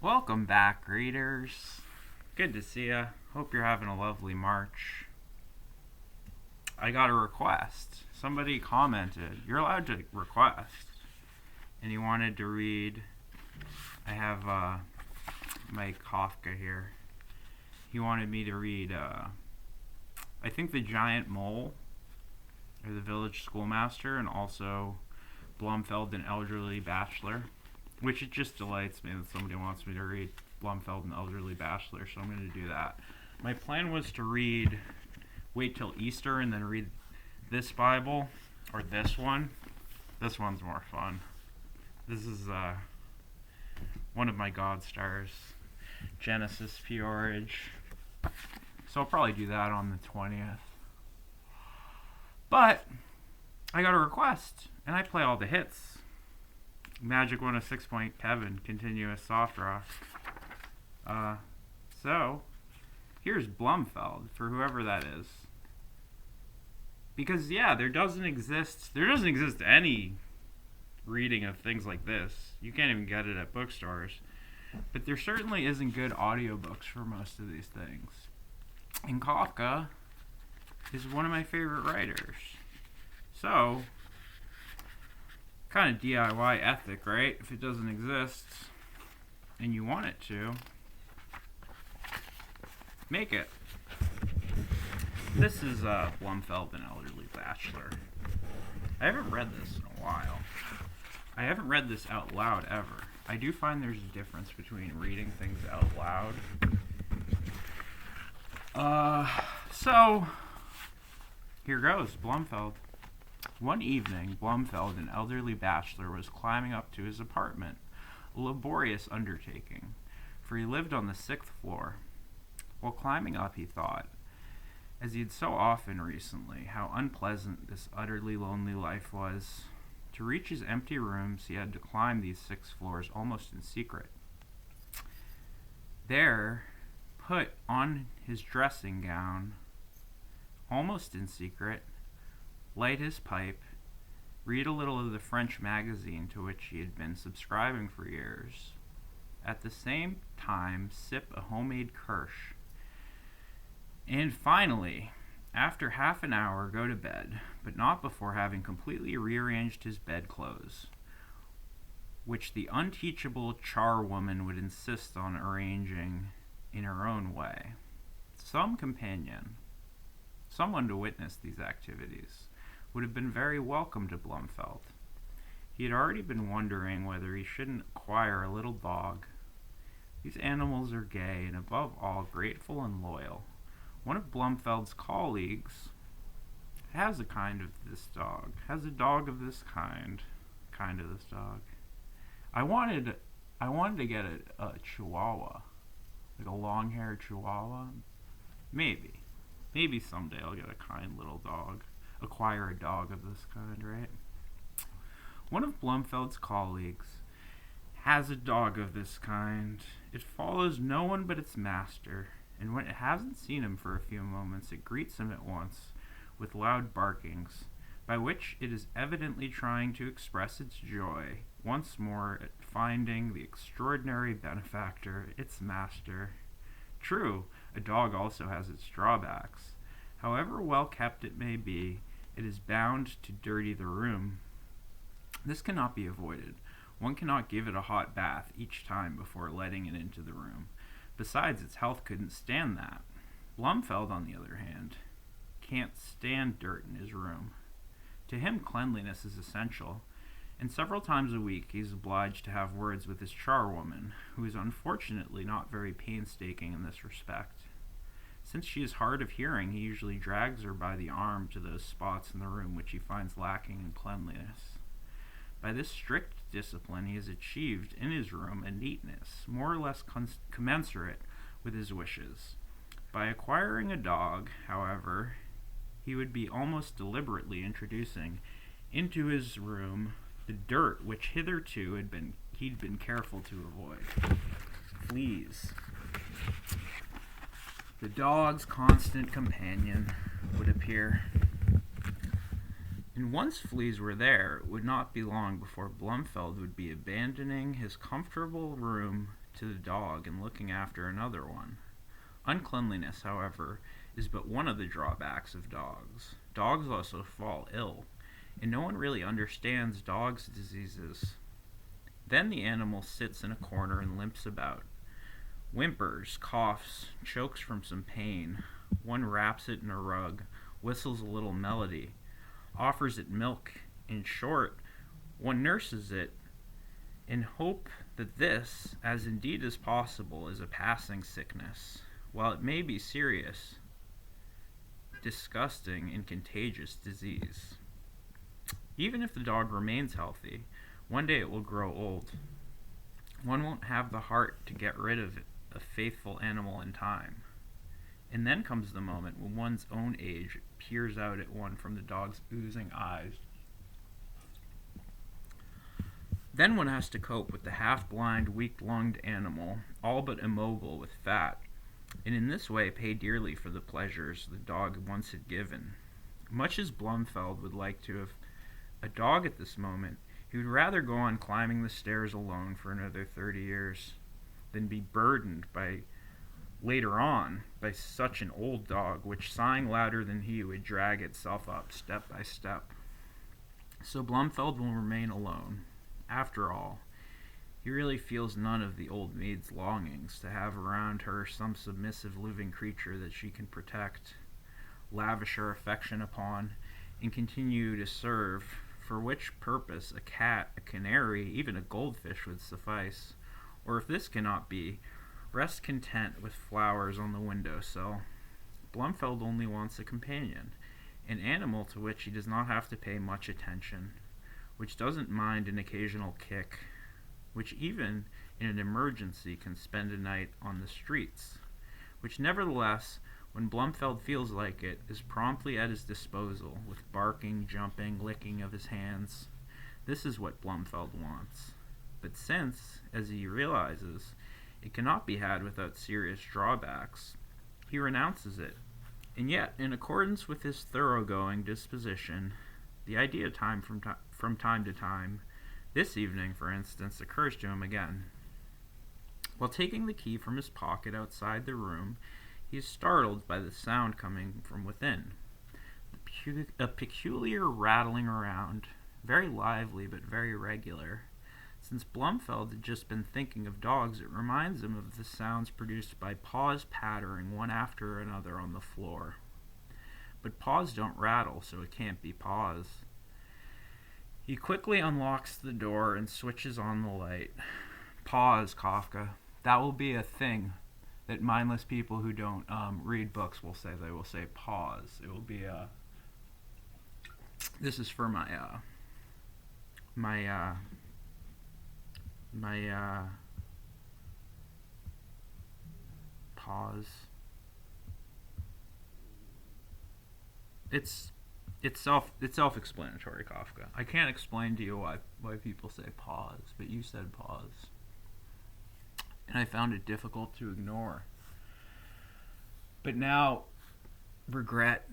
Welcome back, readers. Good to see ya. Hope you're having a lovely March. I got a request. Somebody commented, you're allowed to request. And he wanted to read, I have my Kafka here. He wanted me to read, I think The Giant Mole, or The Village Schoolmaster, and also Blumfeld, An Elderly Bachelor. Which it just delights me that somebody wants me to read Blumfeld, An Elderly Bachelor, so I'm going to do that. My plan was to wait till Easter and then read this Bible, or this one. This one's more fun. This is one of my God stars, Genesis Peorage. So I'll probably do that on the 20th. But I got a request, and I play all the hits. Magic 106 Point Kevin, continuous soft rock. So here's Blumfeld for whoever that is. Because there doesn't exist any reading of things like this. You can't even get it at bookstores. But there certainly isn't good audiobooks for most of these things. And Kafka is one of my favorite writers. So kind of DIY ethic, right? If it doesn't exist and you want it to, make it. This is Blumfeld, An Elderly Bachelor. I haven't read this in a while. I haven't read this out loud ever. I do find there's a difference between reading things out loud. So here goes, Blumfeld. One evening, Blumfeld, an elderly bachelor, was climbing up to his apartment, a laborious undertaking, for he lived on the 6th floor. While climbing up, he thought, as he had so often recently, how unpleasant this utterly lonely life was. To reach his empty rooms, he had to climb these 6 floors almost in secret. There, put on his dressing gown, almost in secret, light his pipe, read a little of the French magazine to which he had been subscribing for years. At the same time, sip a homemade kirsch. And finally, after half an hour, go to bed, but not before having completely rearranged his bedclothes, which the unteachable charwoman would insist on arranging in her own way. Some companion, someone to witness these activities, would have been very welcome to Blumfeld. He had already been wondering whether he shouldn't acquire a little dog. These animals are gay and above all grateful and loyal. One of Blumfeld's colleagues has a dog of this kind of this dog. I wanted to get a chihuahua, like a long-haired chihuahua. Maybe someday I'll get a kind little dog. Acquire a dog of this kind, right? One of Blumfeld's colleagues has a dog of this kind. It follows no one but its master, and when it hasn't seen him for a few moments, it greets him at once with loud barkings, by which it is evidently trying to express its joy once more at finding the extraordinary benefactor, its master. True, a dog also has its drawbacks. However well kept it may be, it is bound to dirty the room. This cannot be avoided. One cannot give it a hot bath each time before letting it into the room. Besides, its health couldn't stand that. Blumfeld, on the other hand, can't stand dirt in his room. To him, cleanliness is essential, and several times a week he is obliged to have words with his charwoman, who is unfortunately not very painstaking in this respect. Since she is hard of hearing, he usually drags her by the arm to those spots in the room which he finds lacking in cleanliness. By this strict discipline, he has achieved in his room a neatness more or less commensurate with his wishes. By acquiring a dog, however, he would be almost deliberately introducing into his room the dirt which hitherto he'd been careful to avoid. Fleas. The dog's constant companion would appear. And once fleas were there, it would not be long before Blumfeld would be abandoning his comfortable room to the dog and looking after another one. Uncleanliness, however, is but one of the drawbacks of dogs. Dogs also fall ill, and no one really understands dogs' diseases. Then the animal sits in a corner and limps about. Whimpers, coughs, chokes from some pain. One wraps it in a rug, whistles a little melody, offers it milk. In short, one nurses it in hope that this, as indeed is possible, is a passing sickness, while it may be serious, disgusting, and contagious disease. Even if the dog remains healthy, one day it will grow old. One won't have the heart to get rid of a faithful animal in time. And then comes the moment when one's own age peers out at one from the dog's oozing eyes. Then one has to cope with the half-blind, weak-lunged animal, all but immobile with fat, and in this way pay dearly for the pleasures the dog once had given. Much as Blumfeld would like to have a dog at this moment, he would rather go on climbing the stairs alone for another 30 years than be burdened later on by such an old dog, which, sighing louder than he, would drag itself up step by step. So Blumfeld will remain alone. After all, he really feels none of the old maid's longings to have around her some submissive living creature that she can protect, lavish her affection upon, and continue to serve, for which purpose a cat, a canary, even a goldfish would suffice. Or if this cannot be, rest content with flowers on the windowsill. Blumfeld only wants a companion, an animal to which he does not have to pay much attention, which doesn't mind an occasional kick, which even in an emergency can spend a night on the streets, which nevertheless, when Blumfeld feels like it, is promptly at his disposal, with barking, jumping, licking of his hands. This is what Blumfeld wants. But since, as he realizes, it cannot be had without serious drawbacks, he renounces it. And yet, in accordance with his thoroughgoing disposition, the idea from time to time, this evening, for instance, occurs to him again. While taking the key from his pocket outside the room, he is startled by the sound coming from within. A peculiar rattling around, very lively but very regular. Since Blumfeld had just been thinking of dogs, it reminds him of the sounds produced by paws pattering one after another on the floor. But paws don't rattle, so it can't be paws. He quickly unlocks the door and switches on the light. Pause, Kafka. That will be a thing that mindless people who don't read books will say. They will say pause. It will be a... This is for my pause. It's self-explanatory, Kafka. I can't explain to you why people say pause, but you said pause. And I found it difficult to ignore. But now, regret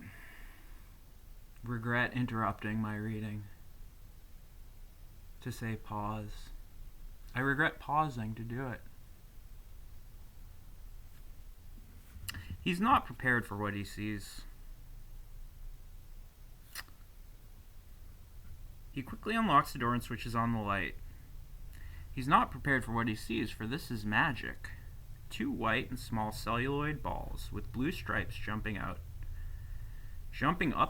interrupting my reading to say pause. I regret pausing to do it. He's not prepared for what he sees. He quickly unlocks the door and switches on the light. He's not prepared for what he sees, for this is magic. 2 white and small celluloid balls with blue stripes jumping up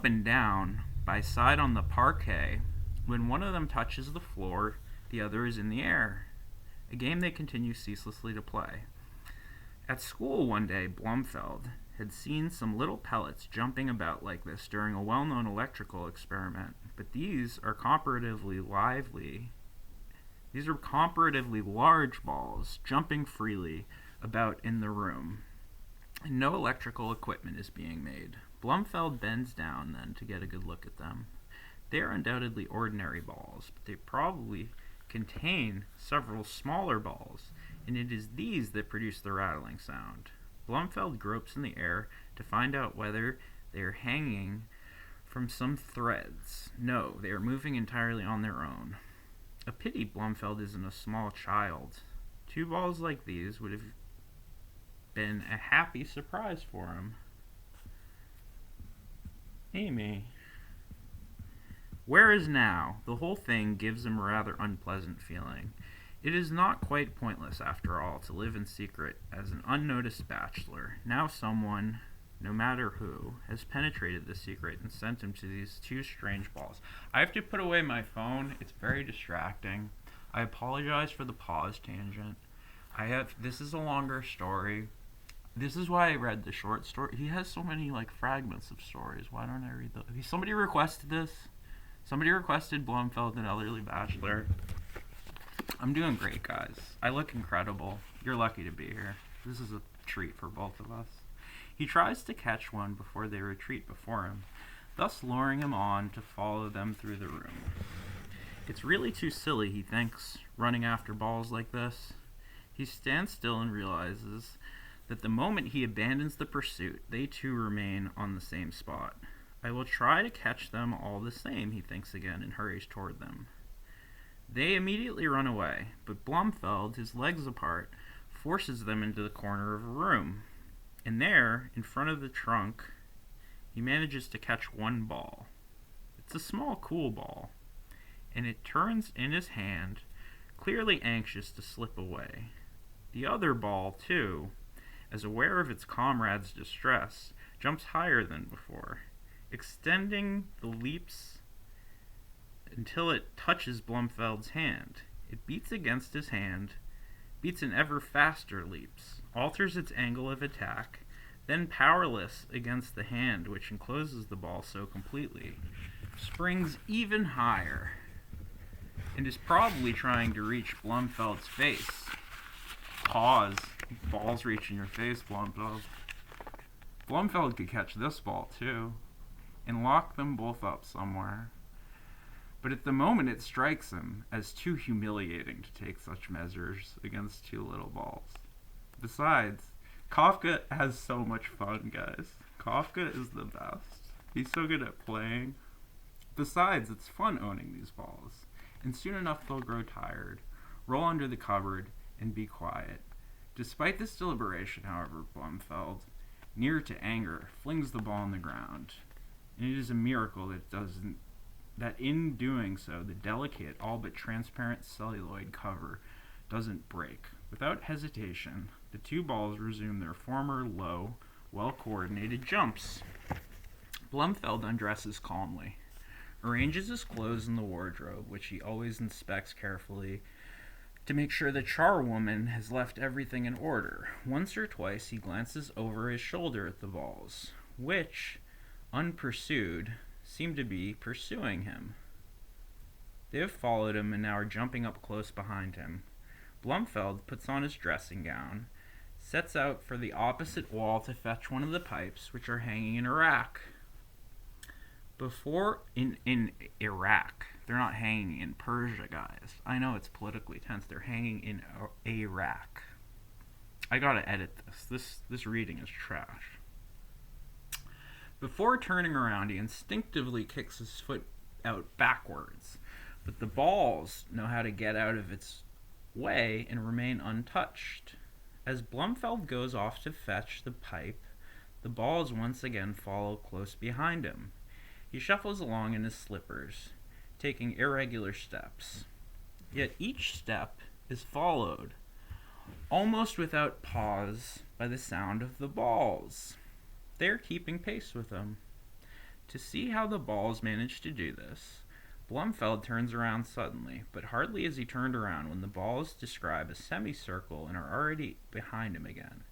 and down by side on the parquet. When one of them touches the floor, the other is in the air. A game they continue ceaselessly to play. At school one day, Blumfeld had seen some little pellets jumping about like this during a well-known electrical experiment, but these are comparatively large balls jumping freely about in the room, and no electrical equipment is being made. Blumfeld bends down then to get a good look at them. They are undoubtedly ordinary balls, but they probably contain several smaller balls, and it is these that produce the rattling sound. Blumfeld gropes in the air to find out whether they are hanging from some threads. No, they are moving entirely on their own. A pity Blumfeld isn't a small child 2 balls like these would have been a happy surprise for him. Amy. Where is now? The whole thing gives him a rather unpleasant feeling. It is not quite pointless, after all, to live in secret as an unnoticed bachelor. Now someone, no matter who, has penetrated the secret and sent him to these 2 strange balls. I have to put away my phone. It's very distracting. I apologize for the pause tangent. This is a longer story. This is why I read the short story. He has so many fragments of stories. Why don't I read those? Somebody requested this. Somebody requested Blumfeld and Elderly Bachelor. I'm doing great, guys. I look incredible. You're lucky to be here. This is a treat for both of us. He tries to catch one before they retreat before him, thus luring him on to follow them through the room. It's really too silly, he thinks, running after balls like this. He stands still and realizes that the moment he abandons the pursuit, they too remain on the same spot. I will try to catch them all the same, he thinks again, and hurries toward them. They immediately run away, but Blumfeld, his legs apart, forces them into the corner of a room. And there, in front of the trunk, he manages to catch one ball. It's a small, cool ball, and it turns in his hand, clearly anxious to slip away. The other ball, too, as aware of its comrade's distress, jumps higher than before, extending the leaps until it touches Blumfeld's hand. It beats against his hand, beats in ever faster leaps, alters its angle of attack, then powerless against the hand which encloses the ball so completely, springs even higher, and is probably trying to reach Blumfeld's face. Pause. Balls reaching your face, Blumfeld. Blumfeld could catch this ball, too, and lock them both up somewhere. But at the moment it strikes him as too humiliating to take such measures against 2 little balls. Besides, Kafka has so much fun, guys. Kafka is the best. He's so good at playing. Besides, it's fun owning these balls. And soon enough they'll grow tired, roll under the cupboard, and be quiet. Despite this deliberation, however, Blumfeld, near to anger, flings the ball on the ground. And it is a miracle that in doing so, the delicate, all but transparent celluloid cover doesn't break. Without hesitation, the 2 balls resume their former low, well-coordinated jumps. Blumfeld undresses calmly, arranges his clothes in the wardrobe, which he always inspects carefully, to make sure the charwoman has left everything in order. Once or twice he glances over his shoulder at the balls, which, unpursued, seem to be pursuing him. They have followed him and now are jumping up close behind him. Blumfeld puts on his dressing gown, sets out for the opposite wall to fetch one of the pipes, which are hanging in a rack. In Iraq. They're not hanging in Persia, guys. I know it's politically tense. They're hanging in Iraq. I gotta edit this. This reading is trash. Before turning around, he instinctively kicks his foot out backwards, but the balls know how to get out of its way and remain untouched. As Blumfeld goes off to fetch the pipe, the balls once again follow close behind him. He shuffles along in his slippers, taking irregular steps. Yet each step is followed, almost without pause, by the sound of the balls. They are keeping pace with him. To see how the balls manage to do this, Blumfeld turns around suddenly, but hardly has he turned around when the balls describe a semicircle and are already behind him again.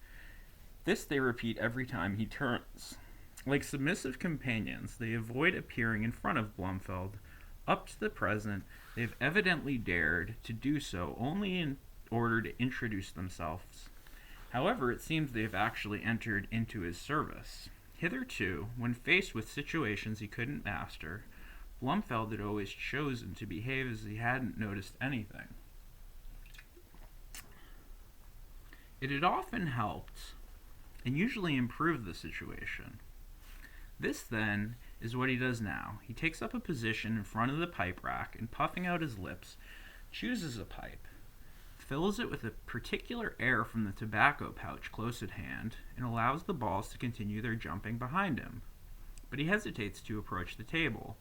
This they repeat every time he turns. Like submissive companions, they avoid appearing in front of Blumfeld. Up to the present, they have evidently dared to do so only in order to introduce themselves. However, it seems they have actually entered into his service. Hitherto, when faced with situations he couldn't master, Blumfeld had always chosen to behave as he hadn't noticed anything. It had often helped, and usually improved the situation. This, then, is what he does now. He takes up a position in front of the pipe rack and, puffing out his lips, chooses a pipe, fills it with a particular air from the tobacco pouch close at hand, and allows the balls to continue their jumping behind him. But he hesitates to approach the table,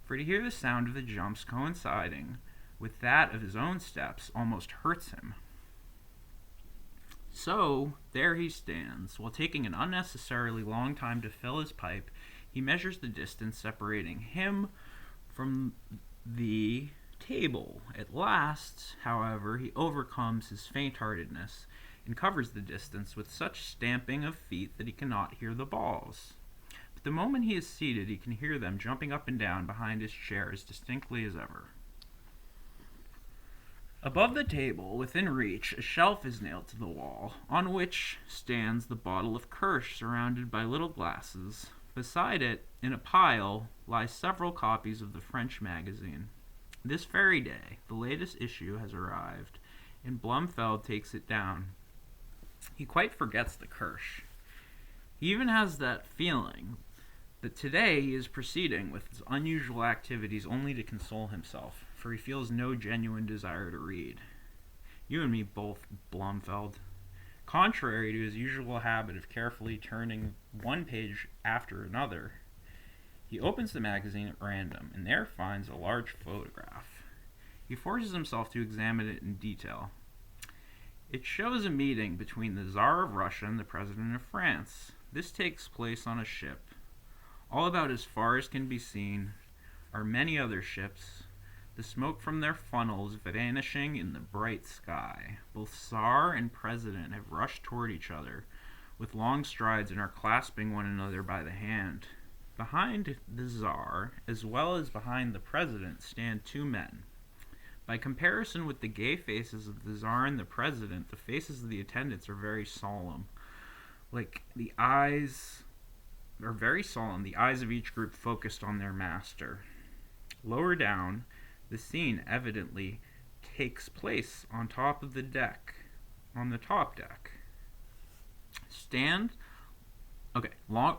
for to hear the sound of the jumps coinciding with that of his own steps almost hurts him. So, there he stands. While taking an unnecessarily long time to fill his pipe, he measures the distance separating him from the table. At last, however, he overcomes his faint-heartedness and covers the distance with such stamping of feet that he cannot hear the balls. But the moment he is seated, he can hear them jumping up and down behind his chair as distinctly as ever. Above the table, within reach, a shelf is nailed to the wall, on which stands the bottle of Kirsch surrounded by little glasses. Beside it, in a pile, lie several copies of the French magazine. This very day, the latest issue has arrived, and Blumfeld takes it down. He quite forgets the Kirsch. He even has that feeling that today he is proceeding with his unusual activities only to console himself, for he feels no genuine desire to read. You and me both, Blumfeld. Contrary to his usual habit of carefully turning one page after another, he opens the magazine at random, and there finds a large photograph. He forces himself to examine it in detail. It shows a meeting between the Tsar of Russia and the President of France. This takes place on a ship. All about as far as can be seen are many other ships, the smoke from their funnels vanishing in the bright sky. Both Tsar and President have rushed toward each other with long strides and are clasping one another by the hand. Behind the Tsar, as well as behind the President, stand two men. By comparison with the gay faces of the Tsar and the President, the faces of the attendants are very solemn. The eyes of each group focused on their master. Lower down, the scene evidently takes place on top of the deck, on the top deck.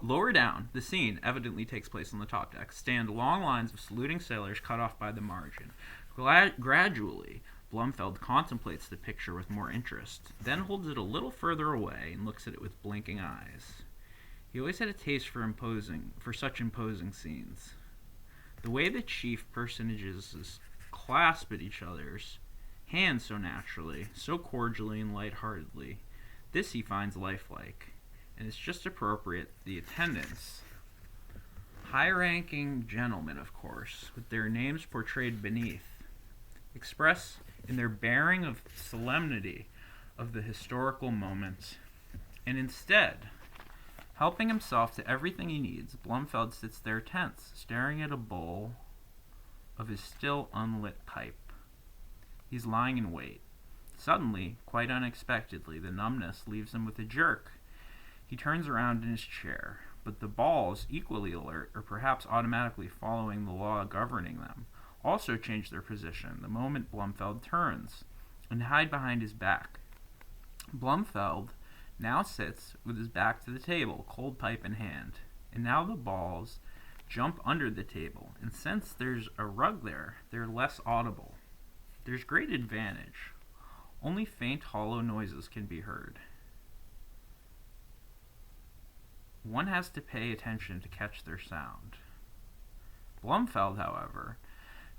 Lower down, the scene evidently takes place on the top deck. Stand long lines of saluting sailors cut off by the margin. Gradually, Blumfeld contemplates the picture with more interest, then holds it a little further away and looks at it with blinking eyes. He always had a taste for such imposing scenes. The way the chief personages clasp at each other's hands so naturally, so cordially and lightheartedly, this he finds lifelike, and it's just appropriate the attendants, high-ranking gentlemen, of course, with their names portrayed beneath, express in their bearing of solemnity of the historical moment, and instead, helping himself to everything he needs, Blumfeld sits there tense, staring at a bowl of his still unlit pipe. He's lying in wait. Suddenly, quite unexpectedly, the numbness leaves him with a jerk. He turns around in his chair, but the balls, equally alert, or perhaps automatically following the law governing them, also change their position the moment Blumfeld turns and hide behind his back. Blumfeld now sits with his back to the table, cold pipe in hand, and now the balls jump under the table, and since there's a rug there, they're less audible. There's great advantage. Only faint, hollow noises can be heard. One has to pay attention to catch their sound. Blumfeld, however,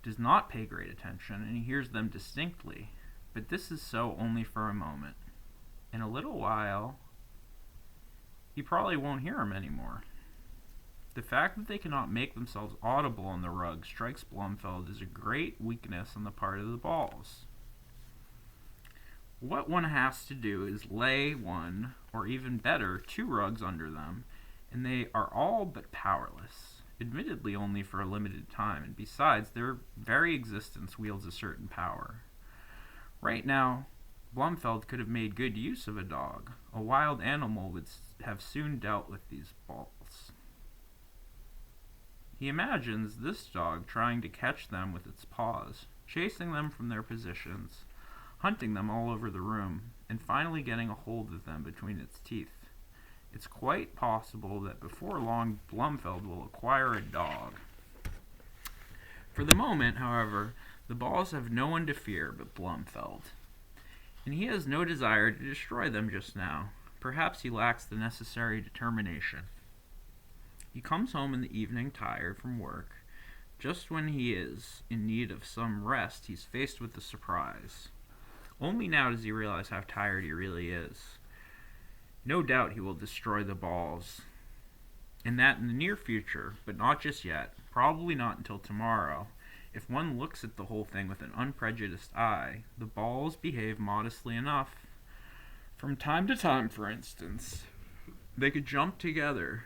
does not pay great attention, and he hears them distinctly, but this is so only for a moment. In a little while, he probably won't hear them anymore. The fact that they cannot make themselves audible on the rug strikes Blumfeld as a great weakness on the part of the balls. What one has to do is lay one, or even better, two rugs under them, and they are all but powerless, admittedly only for a limited time, and besides, their very existence wields a certain power. Right now, Blumfeld could have made good use of a dog. A wild animal would have soon dealt with these balls. He imagines this dog trying to catch them with its paws, chasing them from their positions, hunting them all over the room, and finally getting a hold of them between its teeth. It's quite possible that before long Blumfeld will acquire a dog. For the moment, however, the balls have no one to fear but Blumfeld. and he has no desire to destroy them just now. Perhaps he lacks the necessary determination. He comes home in the evening tired from work. Just when he is in need of some rest, he's faced with a surprise. Only now does he realize how tired he really is. No doubt he will destroy the balls, and that in the near future, but not just yet, probably not until tomorrow. If one looks at the whole thing with an unprejudiced eye, the balls behave modestly enough. From time to time, for instance, they could jump together.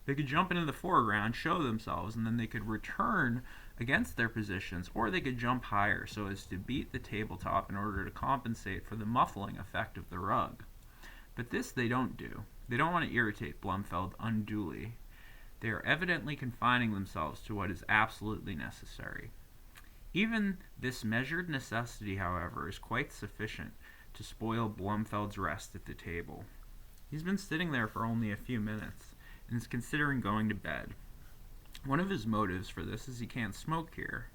They could jump into the foreground, show themselves, and then they could return against their positions, or they could jump higher so as to beat the tabletop in order to compensate for the muffling effect of the rug. But this they don't do. They don't want to irritate Blumfeld unduly. They are evidently confining themselves to what is absolutely necessary. Even this measured necessity, however, is quite sufficient to spoil Blumfeld's rest at the table. He's been sitting there for only a few minutes, and is considering going to bed. One of his motives for this is he can't smoke here,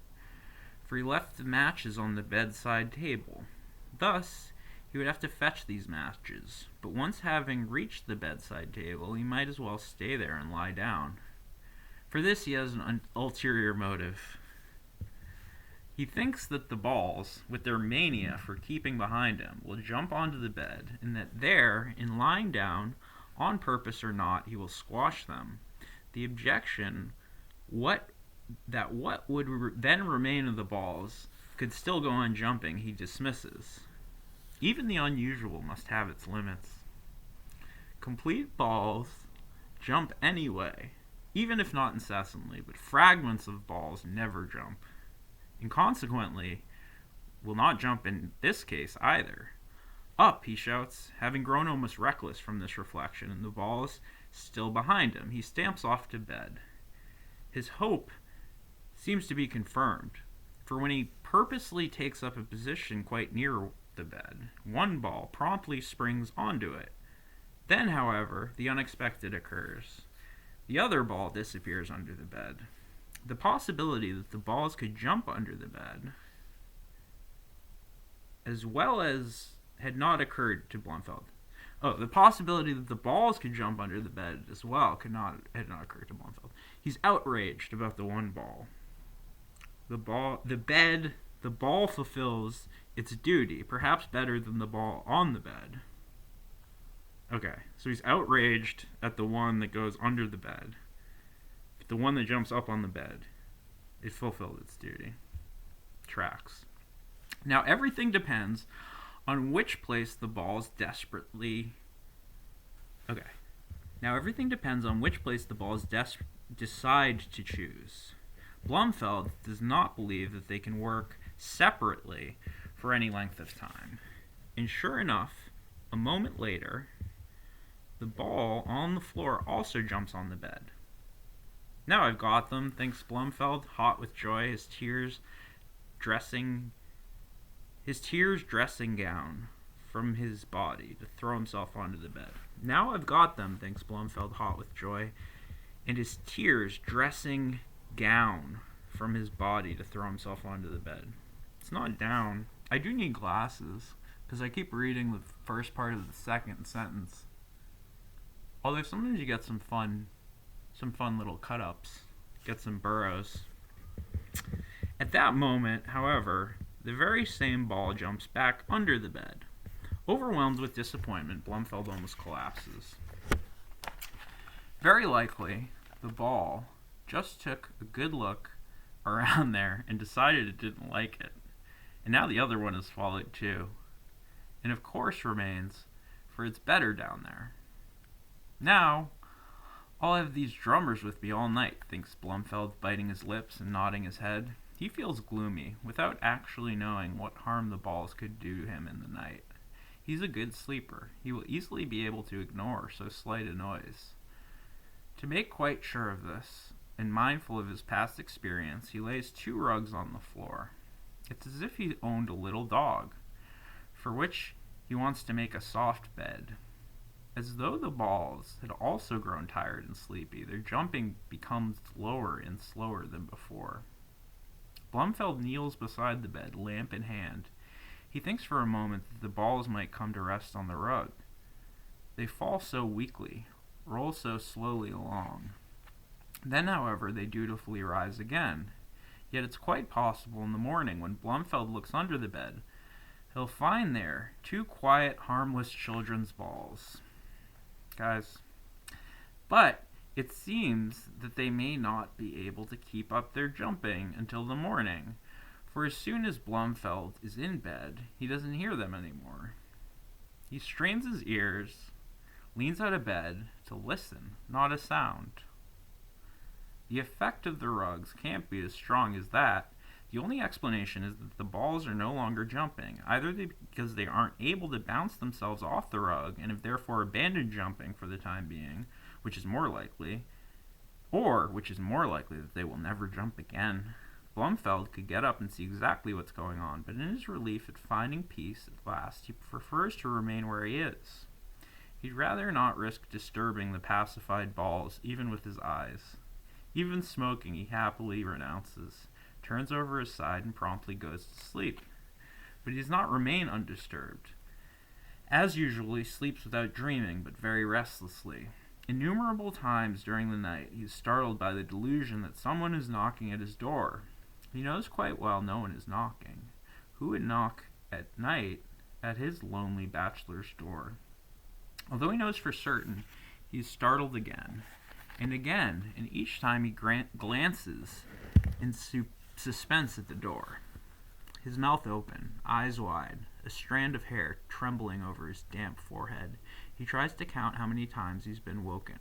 for he left the matches on the bedside table. Thus, he would have to fetch these matches, but once having reached the bedside table, he might as well stay there and lie down. For this he has an ulterior motive. He thinks that the balls, with their mania for keeping behind him, will jump onto the bed, and that there, in lying down, on purpose or not, he will squash them. The objection, what would then remain of the balls could still go on jumping, he dismisses. Even the unusual must have its limits. Complete balls jump anyway, even if not incessantly, but fragments of balls never jump, and consequently will not jump in this case either. Up, he shouts, having grown almost reckless from this reflection, and the balls still behind him. He stamps off to bed. His hope seems to be confirmed, for when he purposely takes up a position quite near the bed, one ball promptly springs onto it. Then, however, the unexpected occurs. The other ball disappears under the bed. The possibility that the balls could jump under the bed, as well as had not occurred to Blumfeld. The possibility that the balls could jump under the bed as well had not occurred to Blumfeld. He's outraged about the one ball. The ball fulfills its duty, perhaps better than the ball on the bed. Okay, so he's outraged at the one that goes under the bed. But the one that jumps up on the bed, it fulfilled its duty. Tracks. Now everything depends on which place the balls decide to choose. Blumfeld does not believe that they can work separately for any length of time. And sure enough, a moment later, the ball on the floor also jumps on the bed. Now I've got them, thinks Blumfeld, hot with joy, his tears dressing gown from his body to throw himself onto the bed. Now I've got them, thinks Blumfeld, hot with joy, and his tears dressing gown from his body to throw himself onto the bed. It's not down. I do need glasses, because I keep reading the first part of the second sentence. Although sometimes you get some fun little cut-ups, get some burrows. At that moment, however, the very same ball jumps back under the bed. Overwhelmed with disappointment, Blumfeld almost collapses. Very likely, the ball just took a good look around there and decided it didn't like it. And now the other one has followed too. And of course remains, for it's better down there. Now, I'll have these drummers with me all night, thinks Blumfeld, biting his lips and nodding his head. He feels gloomy, without actually knowing what harm the balls could do him in the night. He's a good sleeper. He will easily be able to ignore so slight a noise. To make quite sure of this, and mindful of his past experience, he lays 2 rugs on the floor. It's as if he owned a little dog, for which he wants to make a soft bed. As though the balls had also grown tired and sleepy, their jumping becomes slower and slower than before. Blumfeld kneels beside the bed, lamp in hand. He thinks for a moment that the balls might come to rest on the rug. They fall so weakly, roll so slowly along. Then, however, they dutifully rise again. Yet it's quite possible in the morning, when Blumfeld looks under the bed, he'll find there 2 quiet, harmless children's balls. Guys. But it seems that they may not be able to keep up their jumping until the morning, for as soon as Blumfeld is in bed, he doesn't hear them anymore. He strains his ears, leans out of bed to listen, not a sound. The effect of the rugs can't be as strong as that. The only explanation is that the balls are no longer jumping, either because they aren't able to bounce themselves off the rug and have therefore abandoned jumping for the time being, which is more likely, or, which is more likely, that they will never jump again. Blumfeld could get up and see exactly what's going on, but in his relief at finding peace at last, he prefers to remain where he is. He'd rather not risk disturbing the pacified balls, even with his eyes. Even smoking he happily renounces, turns over his side, and promptly goes to sleep. But he does not remain undisturbed. As usual, he sleeps without dreaming, but very restlessly. Innumerable times during the night, he is startled by the delusion that someone is knocking at his door. He knows quite well no one is knocking. Who would knock at night at his lonely bachelor's door? Although he knows for certain, he is startled again, and each time he glances in suspense at the door. His mouth open, eyes wide, a strand of hair trembling over his damp forehead. He tries to count how many times he's been woken.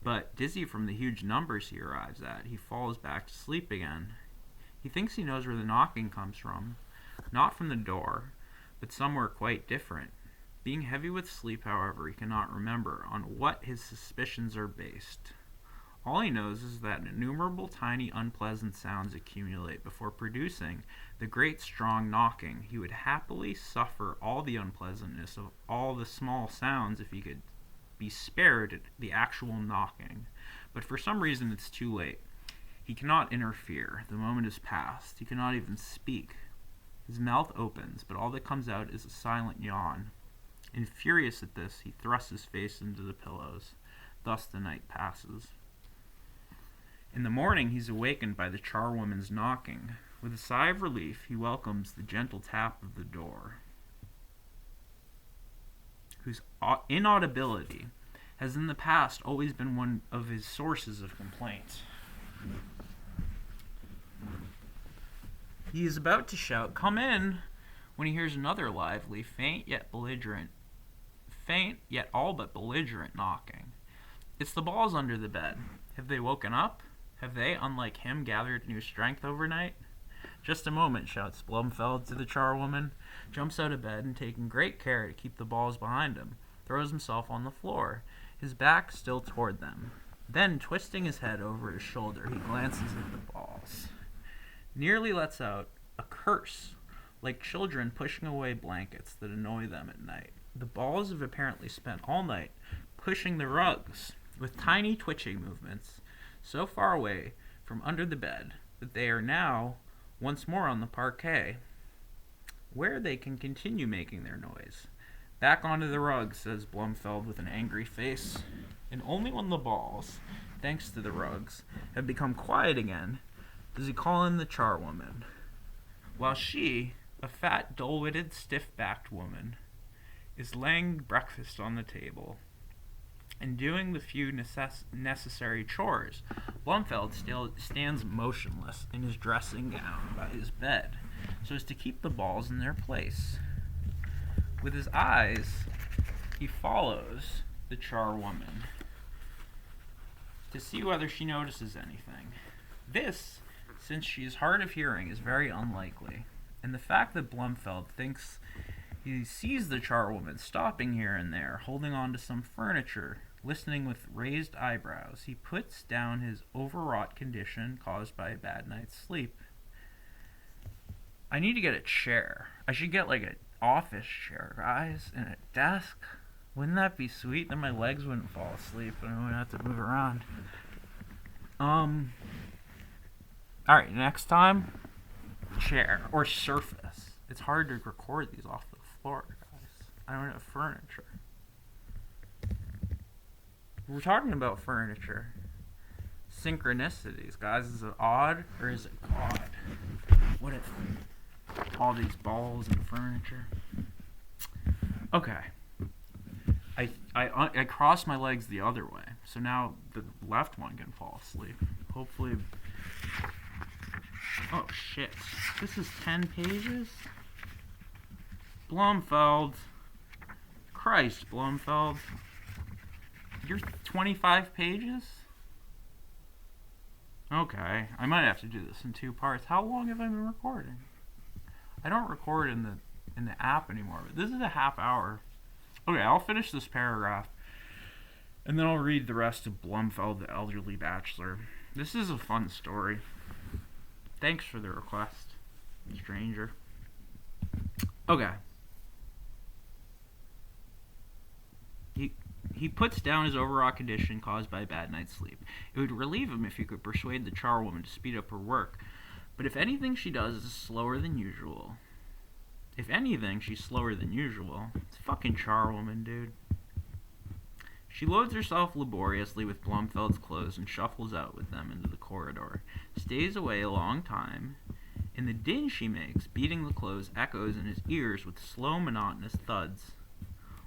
But, dizzy from the huge numbers he arrives at, he falls back to sleep again. He thinks he knows where the knocking comes from. Not from the door, but somewhere quite different. Being heavy with sleep, however, he cannot remember on what his suspicions are based. All he knows is that innumerable tiny unpleasant sounds accumulate before producing the great strong knocking. He would happily suffer all the unpleasantness of all the small sounds if he could be spared the actual knocking. But for some reason it's too late. He cannot interfere. The moment is past. He cannot even speak. His mouth opens, but all that comes out is a silent yawn. And furious at this, he thrusts his face into the pillows. Thus the night passes. In the morning, he's awakened by the charwoman's knocking. With a sigh of relief, he welcomes the gentle tap of the door, whose inaudibility has in the past always been one of his sources of complaint. He is about to shout, "Come in," when he hears another lively, faint yet all but belligerent knocking. It's the balls under the bed. Have they woken up? Have they, unlike him, gathered new strength overnight? "Just a moment," shouts Blumfeld to the charwoman, jumps out of bed, and taking great care to keep the balls behind him, throws himself on the floor, his back still toward them. Then, twisting his head over his shoulder, he glances at the balls. Nearly lets out a curse, like children pushing away blankets that annoy them at night. The balls have apparently spent all night pushing the rugs, with tiny twitching movements, so far away from under the bed that they are now once more on the parquet, where they can continue making their noise. "Back onto the rug," says Blumfeld with an angry face. And only when the balls, thanks to the rugs, have become quiet again, does he call in the charwoman, while she, a fat, dull-witted, stiff-backed woman, is laying breakfast on the table and doing the few necessary chores. Blumfeld still stands motionless in his dressing gown by his bed, so as to keep the balls in their place. With his eyes, he follows the charwoman to see whether she notices anything. This, since she is hard of hearing, is very unlikely, and the fact that Blumfeld thinks he sees the charwoman stopping here and there, holding on to some furniture, listening with raised eyebrows, he puts down his overwrought condition caused by a bad night's sleep. "I need to get a chair. I should get like an office chair, guys, and a desk. Wouldn't that be sweet? Then my legs wouldn't fall asleep and I wouldn't have to move around." Alright, next time, chair or surface. It's hard to record these off the floor, guys. I don't have furniture. We're talking about furniture. Synchronicities, guys. Is it odd or is it God? What if all these balls and furniture? Okay. I crossed my legs the other way, so now the left one can fall asleep. Hopefully. Oh shit! This is 10 pages. Blumfeld. Christ, Blumfeld. You're 25 pages? Okay, I might have to do this in 2 parts. How long have I been recording? I don't record in the app anymore, but this is a half hour. Okay, I'll finish this paragraph, and then I'll read the rest of Blumfeld, the Elderly Bachelor. This is a fun story. Thanks for the request, stranger. Okay. He puts down his overwrought condition caused by a bad night's sleep. It would relieve him if he could persuade the charwoman to speed up her work, but if anything she does is slower than usual. If anything, she's slower than usual. It's fucking charwoman, dude. She loads herself laboriously with Blumfeld's clothes and shuffles out with them into the corridor. Stays away a long time, and the din she makes, beating the clothes, echoes in his ears with slow, monotonous thuds.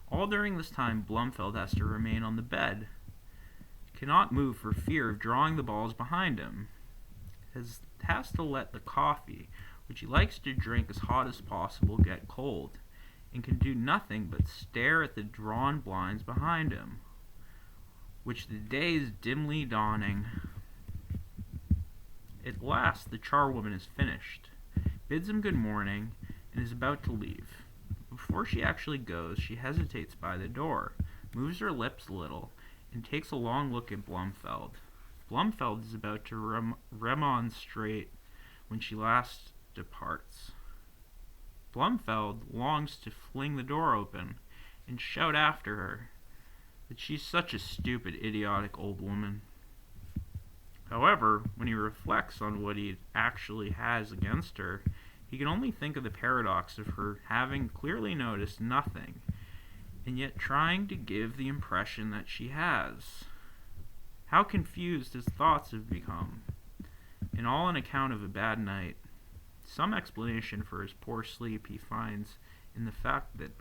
All during this time, Blumfeld has to remain on the bed. Cannot move for fear of drawing the balls behind him. Has to let the coffee, which he likes to drink as hot as possible, get cold, and can do nothing but stare at the drawn blinds behind him, which the day is dimly dawning. At last, the charwoman is finished, bids him good morning, and is about to leave. Before she actually goes, she hesitates by the door, moves her lips a little, and takes a long look at Blumfeld. Blumfeld is about to remonstrate when she last departs. Blumfeld longs to fling the door open and shout after her that she's such a stupid, idiotic old woman. However, when he reflects on what he actually has against her, he can only think of the paradox of her having clearly noticed nothing, and yet trying to give the impression that she has. How confused his thoughts have become, and all on account of a bad night. Some explanation for his poor sleep he finds in the fact that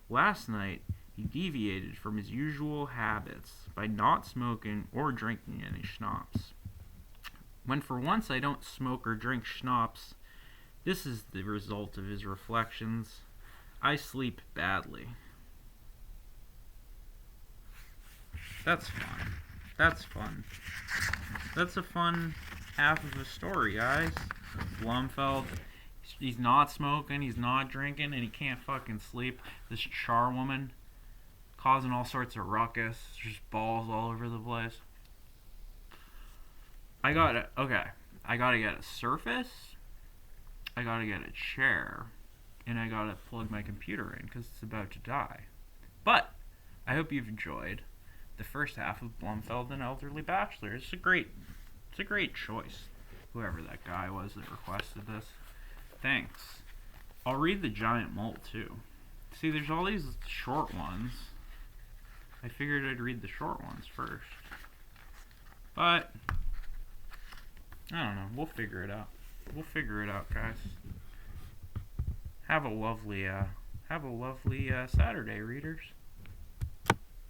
last night he deviated from his usual habits by not smoking or drinking any schnapps. When for once I don't smoke or drink schnapps, this is the result of his reflections. I sleep badly. That's fun. That's fun. That's a fun half of a story, guys. Blumfeld, he's not smoking, he's not drinking, and he can't fucking sleep. This charwoman causing all sorts of ruckus, just balls all over the place. I gotta get a surface, I gotta get a chair, and I gotta plug my computer in because it's about to die. But I hope you've enjoyed the first half of Blumfeld and Elderly Bachelor. It's a great choice, whoever that guy was that requested this. Thanks. I'll read the giant mult too. See, there's all these short ones. I figured I'd read the short ones first. But I don't know. We'll figure it out. We'll figure it out, guys. Have a lovely Saturday, readers.